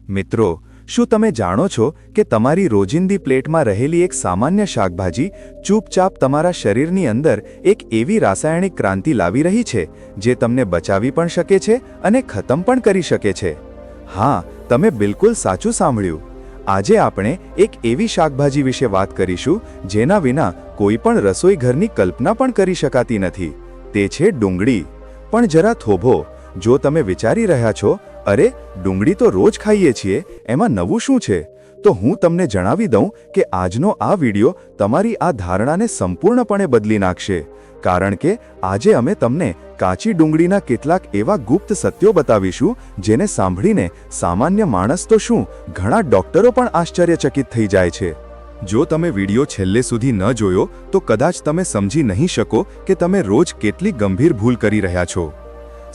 મિત્રો, શું તમે જાણો છો કે તમારી રોજિંદી પ્લેટમાં રહેલી એક સામાન્ય શાકભાજી ચૂપચાપ તમારા શરીરની અંદર એક એવી રાસાયણિક ક્રાંતિ લાવી રહી છે જે તમને બચાવી પણ શકે છે અને ખતમ પણ કરી શકે છે? હા, તમે બિલકુલ સાચું સાંભળ્યું. આજે આપણે એક એવી શાકભાજી વિશે વાત કરીશું જેના વિના કોઈ પણ રસોઈ ઘરની કલ્પના પણ કરી શકાતી નથી. તે છે ડુંગળી. પણ જરા થોભો, જો તમે વિચારી રહ્યા છો, અરે ડુંગળી તો રોજ ખાઈએ છીએ, એમાં નવું શું છે? તો હું તમને જણાવી દઉં કે આજનો આ વિડિયો તમારી આ ધારણાને સંપૂર્ણપણે બદલી નાખશે. કારણ કે આજે અમે તમને કાચી ડુંગળીના કેટલાક એવા ગુપ્ત સત્યો બતાવીશું જેને સાંભળીને સામાન્ય માણસ તો શું, ઘણા ડોક્ટરો પણ આશ્ચર્યચકિત થઈ જાય છે. જો તમે વિડિયો છેલ્લે સુધી ન જોયો તો કદાચ તમે સમજી નહીં શકો કે તમે રોજ કેટલી ગંભીર ભૂલ કરી રહ્યા છો.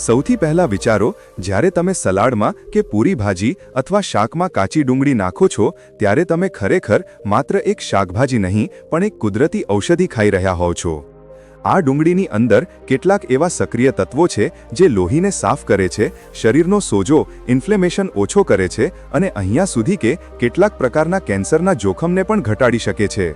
સૌથી પહેલા વિચારો, જ્યારે તમે સલાડમાં કે પૂરી ભાજી અથવા શાકમાં કાચી ડુંગળી નાખો છો ત્યારે તમે ખરેખર માત્ર એક શાકભાજી નહીં પણ એક કુદરતી ઔષધિ ખાઈ રહ્યા હોવ છો. આ ડુંગળીની અંદર કેટલાક એવા સક્રિય તત્વો છે જે લોહીને સાફ કરે છે, શરીરનો સોજો ઇન્ફ્લેમેશન ઓછો કરે છે અને અહીંયા સુધી કે કેટલાક પ્રકારના કેન્સરના જોખમને પણ ઘટાડી શકે છે.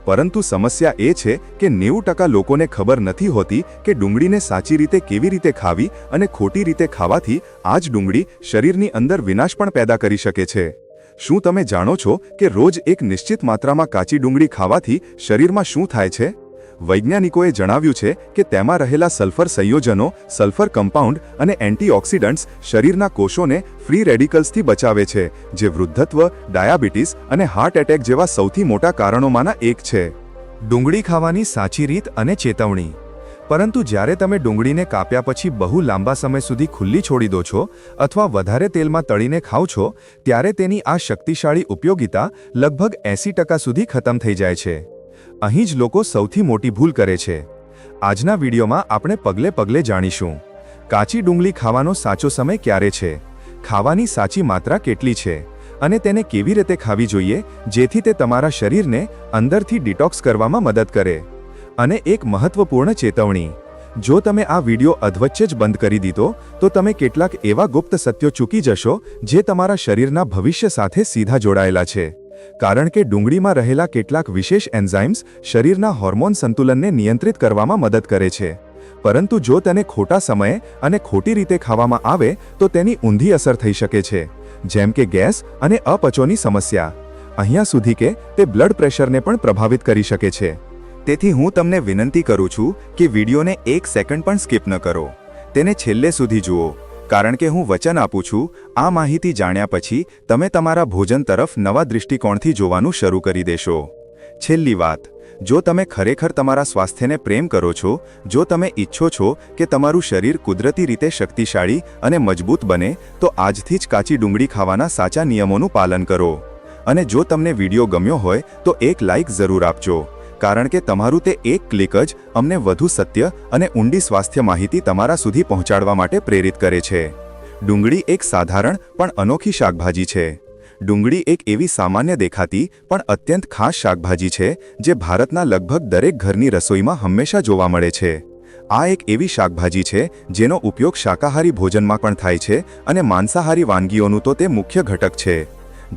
પરંતુ સમસ્યા એ છે કે 90% લોકોને ખબર નથી હોતી કે ડુંગળીને સાચી રીતે કેવી રીતે ખાવી અને ખોટી રીતે ખાવાથી આ જ ડુંગળી શરીરની અંદર વિનાશ પણ પેદા કરી શકે છે. શું તમે જાણો છો કે રોજ એક નિશ્ચિત માત્રામાં કાચી ડુંગળી ખાવાથી શરીરમાં શું થાય છે? વૈજ્ઞાનિકોએ જણાવ્યું છે કે તેમાં રહેલા સલ્ફર સંયોજનો, સલ્ફર કમ્પાઉન્ડ અને એન્ટીઓક્સિડન્ટ્સ શરીરના કોષોને ફ્રી રેડિકલ્સથી બચાવે છે, જે વૃદ્ધત્વ, ડાયાબિટીસ અને હાર્ટ એટેક જેવા સૌથી મોટા કારણોમાંના એક છે. ડુંગળી ખાવાની સાચી રીત અને ચેતવણી. પરંતુ જ્યારે તમે ડુંગળીને કાપ્યા પછી બહુ લાંબા સમય સુધી ખુલ્લી છોડી દો છો અથવા વધારે તેલમાં તળીને ખાઓ છો, ત્યારે તેની આ શક્તિશાળી ઉપયોગિતા લગભગ 80% સુધી ખતમ થઈ જાય છે. અહીં જ લોકો સૌથી મોટી ભૂલ કરે છે. આજના વિડીયોમાં આપણે પગલે પગલે જાણીશું કાચી ડુંગળી ખાવાનો સાચો સમય ક્યારે છે, ખાવાની સાચી માત્રા કેટલી છે અને તેને કેવી રીતે ખાવી જોઈએ જેથી તે તમારા શરીરને અંદરથી ડિટોક્સ કરવામાં મદદ કરે. અને એક મહત્વપૂર્ણ ચેતવણી, જો તમે આ વિડીયો અધવચ્ચે જ બંધ કરી દીધો તો તમે કેટલાક એવા ગુપ્ત સત્યો ચૂકી જશો જે તમારા શરીરના ભવિષ્ય સાથે સીધા જોડાયેલા છે. કારણ કે ડુંગળીમાં રહેલા કેટલાક વિશેષ એન્ઝાઇમ્સ શરીરના હોર્મોન સંતુલનને નિયંત્રિત કરવામાં મદદ કરે છે. પરંતુ જો તેને ખોટા સમયે અને ખોટી રીતે ખાવામાં આવે તો તેની ઊંધી અસર થઈ શકે છે, જેમ કે ગેસ અને અપચોની સમસ્યા. અહીંયા સુધી કે તે બ્લડ પ્રેશરને પણ પ્રભાવિત કરી શકે છે. તેથી હું તમને વિનંતી કરું છું કે વિડીયોને 1 સેકન્ડ પણ સ્કીપ ન કરો, તેને છેલ્લે સુધી જુઓ. કારણ કે હું વચન આપું છું, આ માહિતી જાણ્યા પછી તમે તમારા ભોજન તરફ નવા દૃષ્ટિકોણથી જોવાનું શરૂ કરી દેશો. છેલ્લી વાત, જો તમે ખરેખર તમારા સ્વાસ્થ્યને પ્રેમ કરો છો, જો તમે ઈચ્છો છો કે તમારું શરીર કુદરતી રીતે શક્તિશાળી અને મજબૂત બને, તો આજથી જ કાચી ડુંગળી ખાવાના સાચા નિયમોનું પાલન કરો. અને જો તમને વિડીયો ગમ્યો હોય તો એક લાઇક જરૂર આપજો, કારણ કે તમારું તે એક ક્લિક જ અમને વધુ સત્ય અને ઊંડી સ્વાસ્થ્ય માહિતી તમારા સુધી પહોંચાડવા માટે પ્રેરિત કરે છે. ડુંગળી એક સાધારણ પણ અનોખી શાકભાજી છે. ડુંગળી એક એવી સામાન્ય દેખાતી પણ અત્યંત ખાસ શાકભાજી છે જે ભારતના લગભગ દરેક ઘરની રસોઈમાં હંમેશા જોવા મળે છે. આ એક એવી શાકભાજી છે જેનો ઉપયોગ શાકાહારી ભોજનમાં પણ થાય છે અને માંસાહારી વાનગીઓનું તો તે મુખ્ય ઘટક છે.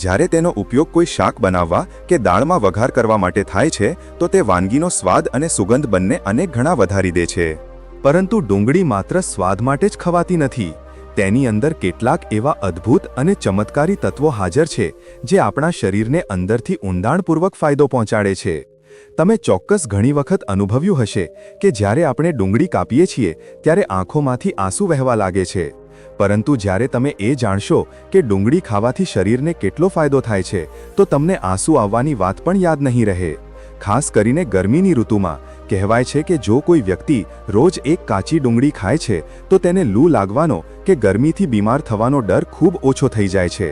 જ્યારે તેનો ઉપયોગ કોઈ શાક બનાવવા કે દાળમાં વઘાર કરવા માટે થાય છે તો તે વાનગીનો સ્વાદ અને સુગંધ બંને અનેક ગણા વધારી દે છે. પરંતુ ડુંગળી માત્ર સ્વાદ માટે જ ખવાતી નથી. તેની અંદર કેટલાક એવા અદ્ભુત અને ચમત્કારી તત્વો હાજર છે જે આપણા શરીરને અંદરથી ઊંડાણપૂર્વક ફાયદો પહોંચાડે છે. તમે ચોક્કસ ઘણી વખત અનુભવ્યું હશે કે જ્યારે આપણે ડુંગળી કાપીએ છીએ ત્યારે આંખોમાંથી આંસુ વહેવા લાગે છે. પરંતુ જ્યારે તમે એ જાણશો કે ડુંગળી ખાવાથી શરીરને કેટલો ફાયદો થાય છે તો તમને આંસુ આવવાની વાત પણ યાદ નહીં રહે. ખાસ કરીને ગરમીની ઋતુમાં કહેવાય છે કે જો કોઈ વ્યક્તિ રોજ એક કાચી ડુંગળી ખાય છે તો તેને લૂ લાગવાનો કે ગરમીથી બીમાર થવાનો ડર ખૂબ ઓછો થઈ જાય છે.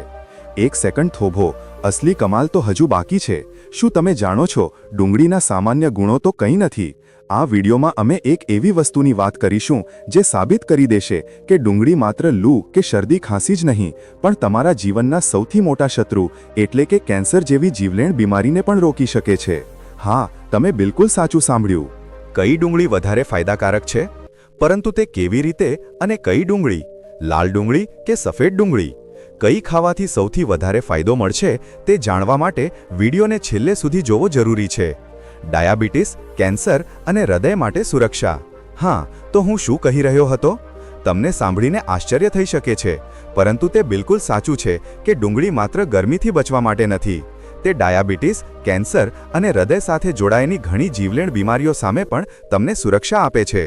1 સેકન્ડ થોભો, અસલી કમાલ તો હજુ બાકી છે. શું તમે જાણો છો, ડુંગળીના સામાન્ય ગુણો તો કંઈ નથી. આ વિડીયોમાં અમે એક એવી વસ્તુની વાત કરીશું જે સાબિત કરી દેશે કે ડુંગળી માત્ર લૂ કે શરદી ખાંસી જ નહીં પણ તમારા જીવનના સૌથી મોટા શત્રુ એટલે કે કેન્સર જેવી જીવલેણ બીમારીને પણ રોકી શકે છે. હા, તમે બિલકુલ સાચું સાંભળ્યું. કઈ ડુંગળી વધારે ફાયદાકારક છે? પરંતુ તે કેવી રીતે અને કઈ ડુંગળી? લાલ ડુંગળી કે સફેદ ડુંગળી? કઈ ખાવાથી સૌથી વધારે ફાયદો મળશે તે જાણવા માટે વિડીયોને છેલ્લે સુધી જોવો જરૂરી છે. ડાયાબિટીસ, કેન્સર અને હૃદય માટે સુરક્ષા. હા, તો હું શું કહી રહ્યો હતો? તમને સાંભળીને આશ્ચર્ય થઈ શકે છે, પરંતુ તે બિલકુલ સાચું છે કે ડુંગળી માત્ર ગરમીથી બચવા માટે નથી. તે ડાયાબિટીસ, કેન્સર અને હૃદય સાથે જોડાયેલી ઘણી જીવલેણ બીમારીઓ સામે પણ તમને સુરક્ષા આપે છે.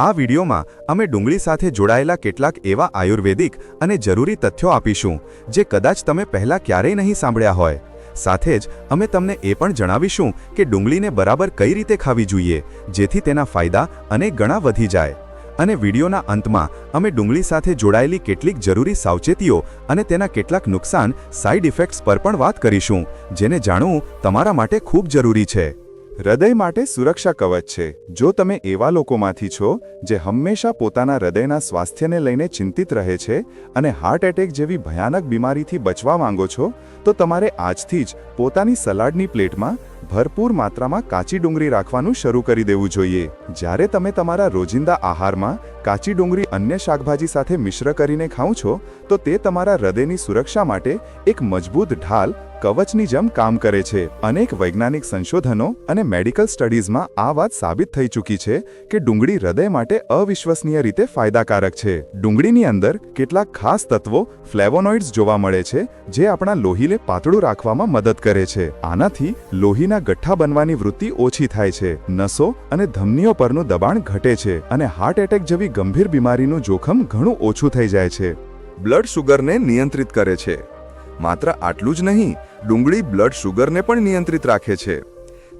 આ વિડીયોમાં અમે ડુંગળી સાથે જોડાયેલા કેટલાક એવા આયુર્વેદિક અને જરૂરી તથ્યો આપીશું જે કદાચ તમે પહેલાં ક્યારેય નહીં સાંભળ્યા હોય. સાથે જ અમે તમને એ પણ જણાવીશું કે ડુંગળીને બરાબર કઈ રીતે ખાવી જોઈએ જેથી તેના ફાયદા અનેક ગણા વધી જાય. અને વિડીયોના અંતમાં અમે ડુંગળી સાથે જોડાયેલી કેટલીક જરૂરી સાવચેતીઓ અને તેના કેટલાક નુકસાન, સાઇડ ઇફેક્ટ્સ પર પણ વાત કરીશું, જેને જાણવું તમારા માટે ખૂબ જરૂરી છે. હૃદય માટે સુરક્ષા કવચ છે. જો તમે એવા લોકોમાંથી છો જે હંમેશા પોતાના હૃદયના સ્વાસ્થ્યને લઈને ચિંતિત રહે છે અને હાર્ટ એટેક જેવી ભયાનક બીમારીથી બચવા માંગો છો, તો તમારે આજથી જ પોતાની સલાડની પ્લેટમાં ભરપૂર માત્રામાં કાચી ડુંગળી રાખવાનું શરૂ કરી દેવું જોઈએ. જ્યારે તમે તમારા રોજિંદા આહારમાં કાચી ડુંગળી અન્ય શાકભાજી સાથે મિશ્ર કરીને ખાઓ છો, તો તે તમારા હૃદયની સુરક્ષા માટે એક મજબૂત ઢાલ, કવચની જેમ કામ કરે છે. અનેક વૈજ્ઞાનિક સંશોધનો અને મેડિકલ સ્ટડીઝમાં આ વાત સાબિત થઈ ચૂકી છે કે ડુંગળી હૃદય માટે અવિશ્વસનીય રીતે ફાયદાકારક છે. ડુંગળીની અંદર કેટલાક ખાસ તત્વો, ફ્લેવોનોઇડ્સ જોવા મળે છે જે આપણા લોહીને પાતળું રાખવામાં મદદ કરે છે. આનાથી લોહીના ગઠ્ઠા બનવાની વૃત્તિ ઓછી થાય છે, નસો અને ધમનીઓ પરનું દબાણ ઘટે છે અને હાર્ટ એટેક જેવી ગંભીર બીમારીનું જોખમ ઘણું ઓછું થઈ જાય છે. બ્લડ શુગરને નિયંત્રિત કરે છે. માત્ર આટલું જ નહીં, ડુંગળી બ્લડ શુગરને પણ નિયંત્રિત રાખે છે.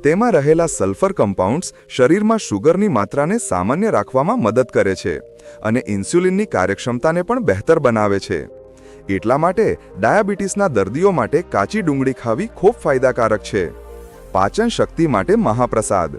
તેમાં રહેલા સલ્ફર કમ્પાઉન્ડ્સ શરીરમાં શુગરની માત્રાને સામાન્ય રાખવામાં મદદ કરે છે અને ઇન્સ્યુલિનની કાર્યક્ષમતાને પણ બહેતર બનાવે છે. એટલા માટે ડાયાબિટીસના દર્દીઓ માટે કાચી ડુંગળી ખાવી ખૂબ ફાયદાકારક છે. પાચન શક્તિ માટે મહાપ્રસાદ.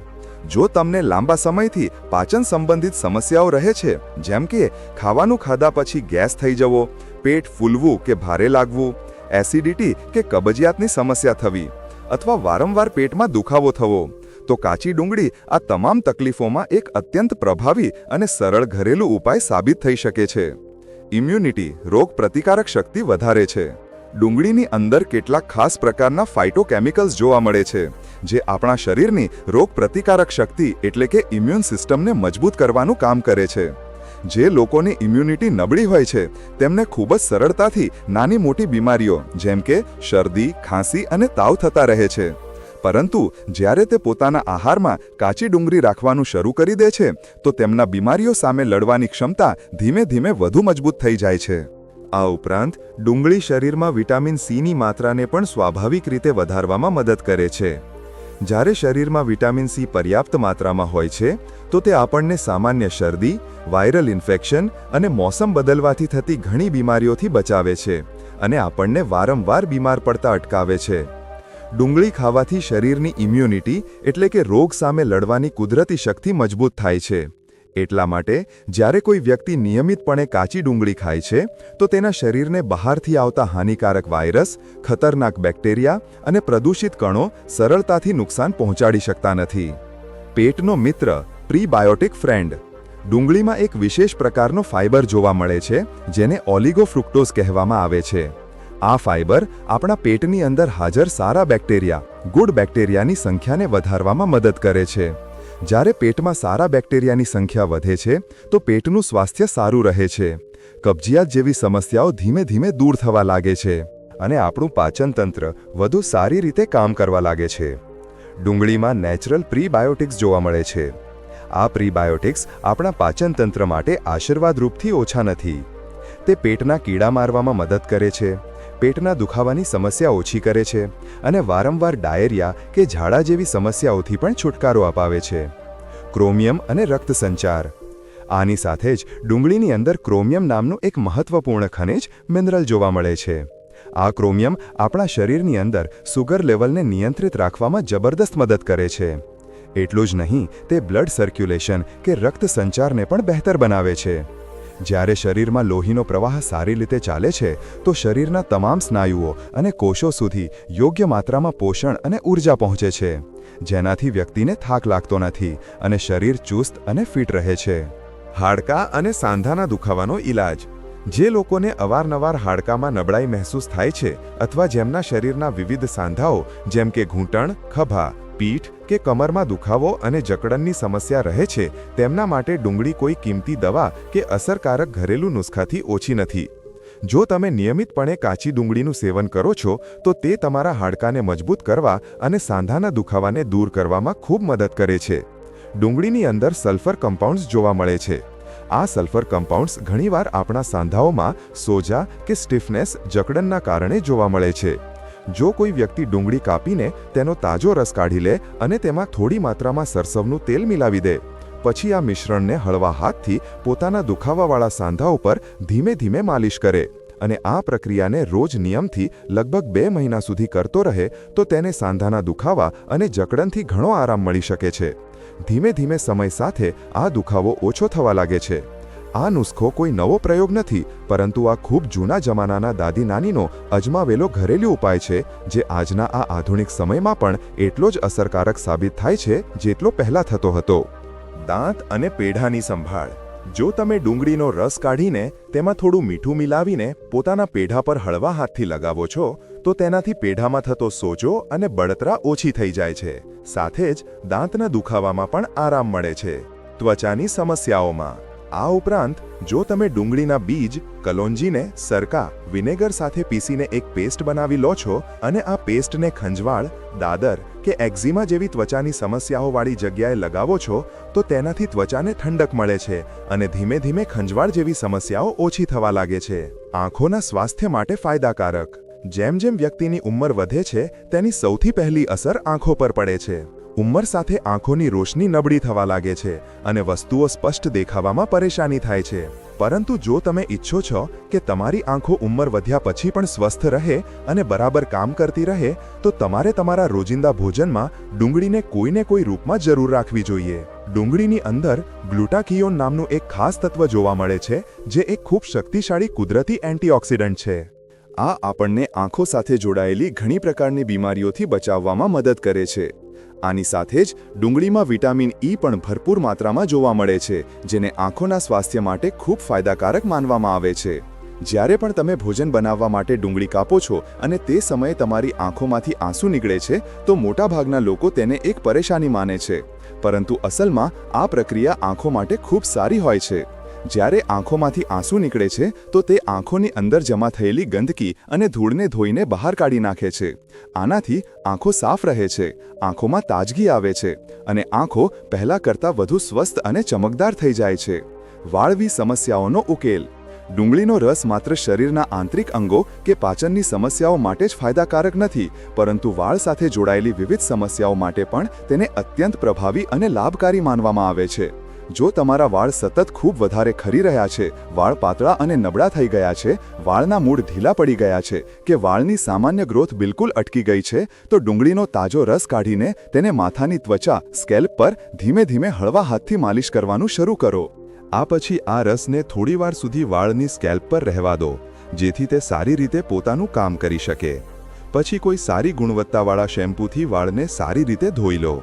જો તમને લાંબા સમયથી પાચન સંબંધિત સમસ્યાઓ રહે છે, જેમ કે ખાવાનું ખાધા પછી ગેસ થઈ જવો, પેટ ફૂલવું કે ભારે લાગવું, એસિડિટી કે કબજિયાતની સમસ્યા થવી અથવા વારંવાર પેટમાં દુખાવો થવો, તો કાચી ડુંગળી આ તમામ તકલીફોમાં એક અત્યંત પ્રભાવી અને સરળ ઘરેલું ઉપાય સાબિત થઈ શકે છે. ઇમ્યુનિટી, રોગ પ્રતિકારક શક્તિ વધારે છે. ડુંગળીની અંદર કેટલાક ખાસ પ્રકારના ફાઇટોકેમિકલ્સ જોવા મળે છે જે આપણા શરીરની રોગ પ્રતિકારક શક્તિ એટલે કે ઇમ્યુન સિસ્ટમને મજબૂત કરવાનું કામ કરે છે. જે લોકોની ઇમ્યુનિટી નબળી હોય છે તેમને ખૂબ જ સરળતાથી નાની મોટી બીમારીઓ જેમ કે શરદી, ખાંસી અને તાવ થતા રહે છે. પરંતુ જ્યારે તે પોતાના આહારમાં કાચી ડુંગળી રાખવાનું શરૂ કરી દે છે તો તેમના બીમારીઓ સામે લડવાની ક્ષમતા ધીમે ધીમે વધુ મજબૂત થઈ જાય છે. આ ઉપરાંત ડુંગળી શરીરમાં વિટામિન સીની માત્રાને પણ સ્વાભાવિક રીતે વધારવામાં મદદ કરે છે. જ્યારે શરીરમાં વિટામિન સી પર્યાપ્ત માત્રામાં હોય છે તો તે આપણને સામાન્ય શરદી, વાયરલ ઇન્ફેક્શન અને મોસમ બદલવાથી થતી ઘણી બીમારીઓથી બચાવે છે અને આપણને વારંવાર બીમાર પડતા અટકાવે છે. ડુંગળી ખાવાથી શરીરની ઇમ્યુનિટી એટલે કે રોગ સામે લડવાની કુદરતી શક્તિ મજબૂત થાય છે. એટલા માટે જ્યારે કોઈ વ્યક્તિ નિયમિતપણે કાચી ડુંગળી ખાય છે તો તેના શરીરને બહારથી આવતા હાનિકારક વાયરસ, ખતરનાક બેક્ટેરિયા અને પ્રદૂષિત કણો સરળતાથી નુકસાન પહોંચાડી શકતા નથી. પેટનો મિત્ર, પ્રીબાયોટિક ફ્રેન્ડ. ડુંગળીમાં એક વિશેષ પ્રકારનો ફાઇબર જોવા મળે છે જેને ઓલિગોફ્રુક્ટોઝ કહેવામાં આવે છે. આ ફાઇબર આપણા પેટની અંદર હાજર સારા બેક્ટેરિયા, ગુડ બેક્ટેરિયાની સંખ્યાને વધારવામાં મદદ કરે છે. જ્યારે પેટમાં સારા બેક્ટેરિયાની સંખ્યા વધે છે તો પેટનું સ્વાસ્થ્ય સારું રહે છે, કબજિયાત જેવી સમસ્યાઓ ધીમે ધીમે દૂર થવા લાગે છે અને આપણું પાચન તંત્ર વધુ સારી રીતે કામ કરવા લાગે છે. ડુંગળીમાં નેચરલ પ્રીબાયોટિક્સ જોવા મળે છે. આ પ્રીબાયોટિક્સ આપણા પાચન તંત્ર માટે આશીર્વાદરૂપથી ઓછા નથી. તે પેટના કીડા મારવામાં મદદ કરે છે, પેટના દુખાવાની સમસ્યા ઓછી કરે છે અને વારંવાર ડાયેરિયા કે ઝાડા જેવી સમસ્યાઓથી પણ છુટકારો અપાવે છે. ક્રોમિયમ અને રક્ત સંચાર. આની સાથે જ ડુંગળીની અંદર ક્રોમિયમ નામનું એક મહત્વપૂર્ણ ખનિજ મિનરલ જોવા મળે છે. આ ક્રોમિયમ આપણા શરીરની અંદર સુગર લેવલને નિયંત્રિત રાખવામાં જબરદસ્ત મદદ કરે છે. એટલું જ નહીં, તે બ્લડ સર્ક્યુલેશન કે રક્ત સંચારને પણ બહેતર બનાવે છે. જ્યારે શરીરમાં લોહીનો પ્રવાહ સારી રીતે ચાલે છે તો શરીરના તમામ સ્નાયુઓ અને કોષો સુધી યોગ્ય માત્રામાં પોષણ અને ઊર્જા પહોંચે છે, જેનાથી વ્યક્તિને થાક લાગતો નથી અને શરીર ચુસ્ત અને ફિટ રહે છે. હાડકાં અને સાંધાના દુખાવાનો ઈલાજ. જે લોકોને અવારનવાર હાડકામાં નબળાઈ મહેસૂસ થાય છે અથવા જેમના શરીરના વિવિધ સાંધાઓ જેમ કે ઘૂંટણ, ખભા, પીઠ કે કમરમાં દુખાવો અને જકડનની સમસ્યા રહે છે, તેમના માટે ડુંગળી કોઈ કિંમતી દવા કે અસરકારક ઘરેલું નુસ્ખાથી ઓછી નથી. જો તમે નિયમિતપણે કાચી ડુંગળીનું સેવન કરો છો તો તે તમારા હાડકાને મજબૂત કરવા અને સાંધાના દુખાવાને દૂર કરવામાં ખૂબ મદદ કરે છે. ડુંગળીની અંદર સલ્ફર કમ્પાઉન્ડ્સ જોવા મળે છે. આ સલ્ફર કમ્પાઉન્ડ્સ ઘણીવાર આપણા સાંધાઓમાં સોજા કે સ્ટીફનેસ, જકડનના કારણે જોવા મળે છે. જો કોઈ વ્યક્તિ ડુંગળી કાપીને તેનો તાજો રસ કાઢી લે અને તેમાં થોડી માત્રામાં સરસવનું તેલ મિલાવી દે, પછી આ મિશ્રણને હળવા હાથથી પોતાના દુખાવાવાળા સાંધા ઉપર ધીમે ધીમે માલિશ કરે અને આ પ્રક્રિયાને રોજ નિયમથી લગભગ 2 મહિના સુધી કરતો રહે તો તેને સાંધાના દુખાવા અને જકડનથી ઘણો આરામ મળી શકે છે. ધીમે ધીમે સમય સાથે આ દુખાવો ઓછો થવા લાગે છે. આ નુસ્ખો કોઈ નવો પ્રયોગ નથી, પરંતુ આ ખૂબ જૂના જમાનાના દાદી નાનીનો અજમાવેલો ઘરેલું ઉપાય છે, જે આજના આ આધુનિક સમયમાં પણ એટલો જ અસરકારક સાબિત થાય છે જેટલો પહેલા થતો હતો. દાંત અને પેઢાની સંભાળ. જો તમે ડુંગળીનો રસ કાઢીને તેમાં થોડું મીઠું મિલાવીને પોતાના પેઢા પર હળવા હાથથી લગાવો છો તો તેનાથી પેઢામાં થતો સોજો અને બળતરા ઓછી થઈ જાય છે. સાથે જ દાંતના દુખાવામાં પણ આરામ મળે છે. ત્વચાની સમસ્યાઓમાં આ ઉપરાંત જો તમે ડુંગળીના બીજ, કલોંજીને સરકા, વિનેગર સાથે પીસીને એક પેસ્ટ બનાવી લો છો અને આ પેસ્ટને ખંજવાળ, દાદર કે એક્ઝિમા જેવી ત્વચાની સમસ્યાઓવાળી જગ્યાએ લગાવો છો તો તેનાથી ત્વચાને ઠંડક મળે છે અને ધીમે ધીમે ખંજવાળ જેવી સમસ્યાઓ ઓછી થવા લાગે છે. આંખોના સ્વાસ્થ્ય માટે ફાયદાકારક. જેમ જેમ વ્યક્તિની ઉંમર વધે છે તેની સૌથી પહેલી અસર આંખો પર પડે છે. ઉંમર સાથે આંખોની રોશની નબળી થવા લાગે છે અને વસ્તુઓ સ્પષ્ટ દેખાવામાં પરેશાની થાય છે. પરંતુ જો તમે ઈચ્છો છો કે તમારી આંખો ઉંમર વધ્યા પછી પણ સ્વસ્થ રહે અને બરાબર કામ કરતી રહે તો તમારે તમારા રોજિંદા ભોજનમાં ડુંગળીને કોઈને કોઈ રૂપમાં જરૂર રાખવી જોઈએ. ડુંગળીની અંદર ગ્લુટાથિયોન નામનું એક ખાસ તત્વ જોવા મળે છે, જે એક ખૂબ શક્તિશાળી કુદરતી એન્ટીઓક્સિડન્ટ છે. આ આપણને આંખો સાથે જોડાયેલી ઘણી પ્રકારની બીમારીઓથી બચાવવામાં મદદ કરે છે. આની સાથે જ ડુંગળીમાં વિટામિન ઈ પણ ભરપૂર માત્રામાં જોવા મળે છે, જેને આંખોના સ્વાસ્થ્ય માટે ખૂબ ફાયદાકારક માનવામાં આવે છે. જ્યારે પણ તમે ભોજન બનાવવા માટે ડુંગળી કાપો છો અને તે સમયે તમારી આંખોમાંથી આંસુ નીકળે છે તો મોટાભાગના લોકો તેને એક પરેશાની માને છે, પરંતુ અસલમાં આ પ્રક્રિયા આંખો માટે ખૂબ સારી હોય છે. જ્યારે આંખોમાંથી આંસુ નીકળે છે તો તે આંખોની અંદર જમા થયેલી ગંદકી અને ધૂળને ધોઈને બહાર કાઢી નાખે છે. આનાથી આંખો સાફ રહે છે, આંખોમાં તાજગી આવે છે અને આંખો પહેલા કરતાં વધુ સ્વસ્થ અને ચમકદાર થઈ જાય છે. વાળવી સમસ્યાઓનો ઉકેલ. ડુંગળીનો રસ માત્ર શરીરના આંતરિક અંગો કે પાચનની સમસ્યાઓ માટે જ ફાયદાકારક નથી, પરંતુ વાળ સાથે જોડાયેલી વિવિધ સમસ્યાઓ માટે પણ તેને અત્યંત પ્રભાવી અને લાભકારી માનવામાં આવે છે. જો તમારા વાળ સતત ખૂબ વધારે ખરી રહ્યા છે, વાળ પાતળા અને નબળા થઈ ગયા છે, વાળના મૂળ ઢીલા પડી ગયા છે કે વાળની સામાન્ય ગ્રોથ બિલકુલ અટકી ગઈ છે, તો ડુંગળીનો તાજો રસ કાઢીને તેને માથાની ત્વચા, સ્કેલ્પ પર ધીમે ધીમે હળવા હાથથી માલિશ કરવાનું શરૂ કરો. આ પછી આ રસને થોડીવાર સુધી વાળની સ્કેલ્પ પર રહેવા દો, જેથી તે સારી રીતે પોતાનું કામ કરી શકે. પછી કોઈ સારી ગુણવત્તાવાળા શેમ્પૂથી વાળને સારી રીતે ધોઈ લો.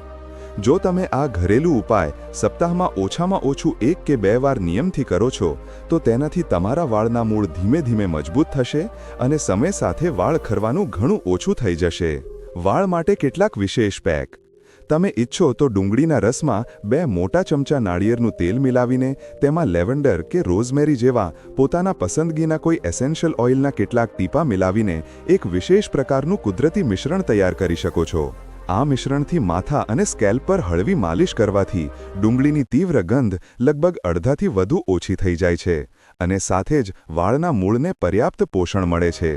જો તમે આ ઘરેલું ઉપાય સપ્તાહમાં ઓછામાં ઓછું 1 કે 2 વાર નિયમથી કરો છો તો તેનાથી તમારા વાળના મૂળ ધીમે ધીમે મજબૂત થશે અને સમય સાથે વાળ ખરવાનું ઘણું ઓછું થઈ જશે. વાળ માટે કેટલાક વિશેષ પેક. તમે ઈચ્છો તો ડુંગળીના રસમાં 2 મોટા ચમચા નાળિયેરનું તેલ મિલાવીને તેમાં લેવન્ડર કે રોઝમેરી જેવા પોતાના પસંદગીના કોઈ એસેન્શિયલ ઓઇલના કેટલાક ટીપા મિલાવીને એક વિશેષ પ્રકારનું કુદરતી મિશ્રણ તૈયાર કરી શકો છો. આ મિશ્રણથી માથા અને સ્કેલ્પ પર હળવી માલિશ કરવાથી ડુંગળીની તીવ્ર ગંધ લગભગ અડધાથી વધુ ઓછી થઈ જાય છે અને સાથે જ વાળના મૂળને પર્યાપ્ત પોષણ મળે છે.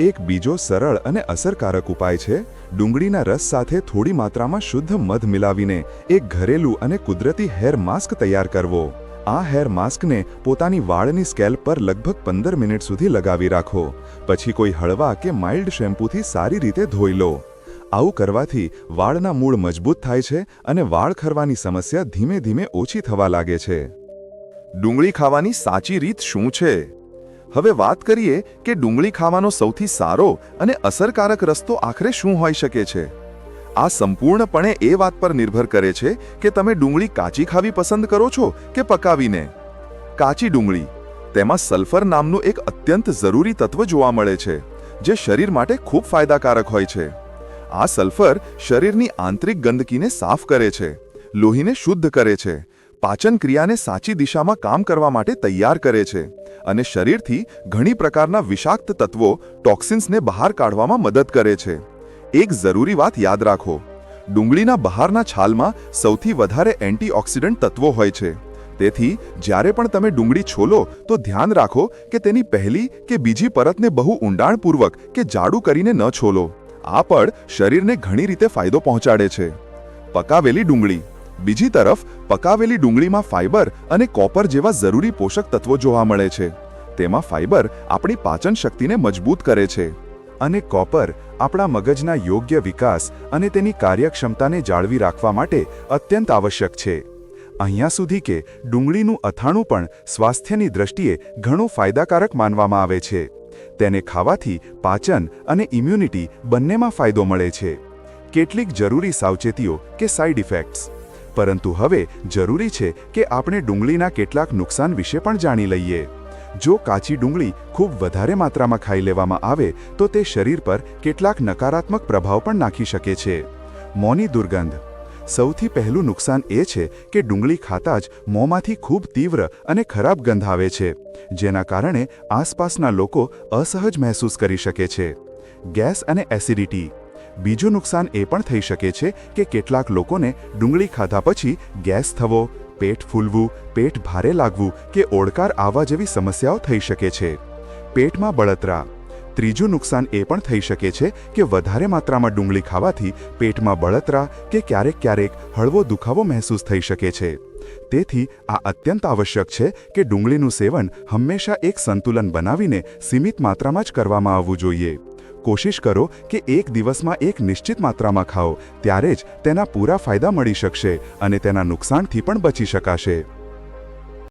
એક બીજો સરળ અને અસરકારક ઉપાય છે ડુંગળીના રસ સાથે થોડી માત્રામાં શુદ્ધ મધ મિલાવીને એક ઘરેલું અને કુદરતી હેર માસ્ક તૈયાર કરવો. આ હેર માસ્કને પોતાની વાળની સ્કેલ્પ પર લગભગ 15 મિનિટ સુધી લગાવી રાખો. પછી કોઈ હળવા કે માઇલ્ડ શેમ્પૂથી સારી રીતે ધોઈ લો. આવું કરવાથી વાળના મૂળ મજબૂત થાય છે અને વાળ ખરવાની સમસ્યા ધીમે ધીમે ઓછી થવા લાગે છે. ડુંગળી ખાવાની સાચી રીત શું છે? હવે વાત કરીએ કે ડુંગળી ખાવાનો સૌથી સારો અને અસરકારક રસ્તો આખરે શું હોઈ શકે છે. આ સંપૂર્ણપણે એ વાત પર નિર્ભર કરે છે કે તમે ડુંગળી કાચી ખાવી પસંદ કરો છો કે પકાવીને. કાચી ડુંગળી તેમાં સલ્ફર નામનું એક અત્યંત જરૂરી તત્વ જોવા મળે છે જે શરીર માટે ખૂબ ફાયદાકારક હોય છે. આ સલ્ફર શરીરની આંતરિક ગંદકીને સાફ કરે છે, લોહીને શુદ્ધ કરે છે, પાચન ક્રિયાને સાચી દિશામાં કામ કરવા માટે તૈયાર કરે છે અને શરીરથી ઘણી પ્રકારના વિષાક્ત તત્વો ટોક્સિન્સને બહાર કાઢવામાં મદદ કરે છે. એક જરૂરી વાત યાદ રાખો, ડુંગળીના બહારના છાલમાં સૌથી વધારે એન્ટીઓક્સિડન્ટ તત્વો હોય છે. તેથી જ્યારે પણ તમે ડુંગળી છોલો તો ધ્યાન રાખો કે તેની પહેલી કે બીજી પરતને બહુ ઊંડાણપૂર્વક કે જાડું કરીને ન છોલો. આ પડ શરીરને ઘણી રીતે ફાયદો પહોંચાડે છે. પકાવેલી ડુંગળી. બીજી તરફ પકાવેલી ડુંગળીમાં ફાઇબર અને કોપર જેવા જરૂરી પોષક તત્વો જોવા મળે છે. તેમાં ફાઇબર આપણી પાચન શક્તિને મજબૂત કરે છે અને કોપર આપણા મગજના યોગ્ય વિકાસ અને તેની કાર્યક્ષમતાને જાળવી રાખવા માટે અત્યંત આવશ્યક છે. અહીંયા સુધી કે ડુંગળીનું અથાણું પણ સ્વાસ્થ્યની દ્રષ્ટિએ ઘણું ફાયદાકારક માનવામાં આવે છે. તેને ખાવાથી પાચન અને ઇમ્યુનિટી બંનેમાં ફાયદો મળે છે. કેટલીક જરૂરી સાવચેતીઓ કે સાઇડ ઇફેક્ટ્સ. પરંતુ હવે જરૂરી છે કે આપણે ડુંગળીના કેટલાક નુકસાન વિશે પણ જાણી લઈએ. જો કાચી ડુંગળી ખૂબ વધારે માત્રામાં ખાઈ લેવામાં આવે તો તે શરીર પર કેટલાક નકારાત્મક પ્રભાવ પણ નાખી શકે છે. મોંની દુર્ગંધ. સૌથી પહેલું નુકસાન એ છે કે ડુંગળી ખાતા જ મોંમાંથી ખૂબ તીવ્ર અને ખરાબ ગંધ આવે છે, જેના કારણે આસપાસના લોકો અસહજ મહેસૂસ કરી શકે છે. ગેસ અને એસિડિટી. બીજું નુકસાન એ પણ થઈ શકે છે કે કેટલાક લોકોને ડુંગળી ખાધા પછી ગેસ થવો, પેટ ફૂલવું, પેટ ભારે લાગવું કે ઓડકાર આવવા જેવી સમસ્યાઓ થઈ શકે છે. પેટમાં બળતરા. ત્રીજું નુકસાન એ પણ થઈ શકે છે કે વધારે માત્રામાં ડુંગળી ખાવાથી પેટમાં બળતરા કે ક્યારેક હળવો દુખાવો મહેસૂસ થઈ શકે છે. તેથી આ અત્યંત આવશ્યક છે કે ડુંગળીનું સેવન હંમેશા એક સંતુલન બનાવીને સીમિત માત્રામાં જ કરવામાં આવવું જોઈએ. કોશિશ કરો કે એક દિવસમાં એક નિશ્ચિત માત્રામાં ખાઓ, ત્યારે જ તેના પૂરા ફાયદા મળી શકશે અને તેના નુકસાનથી પણ બચી શકાશે.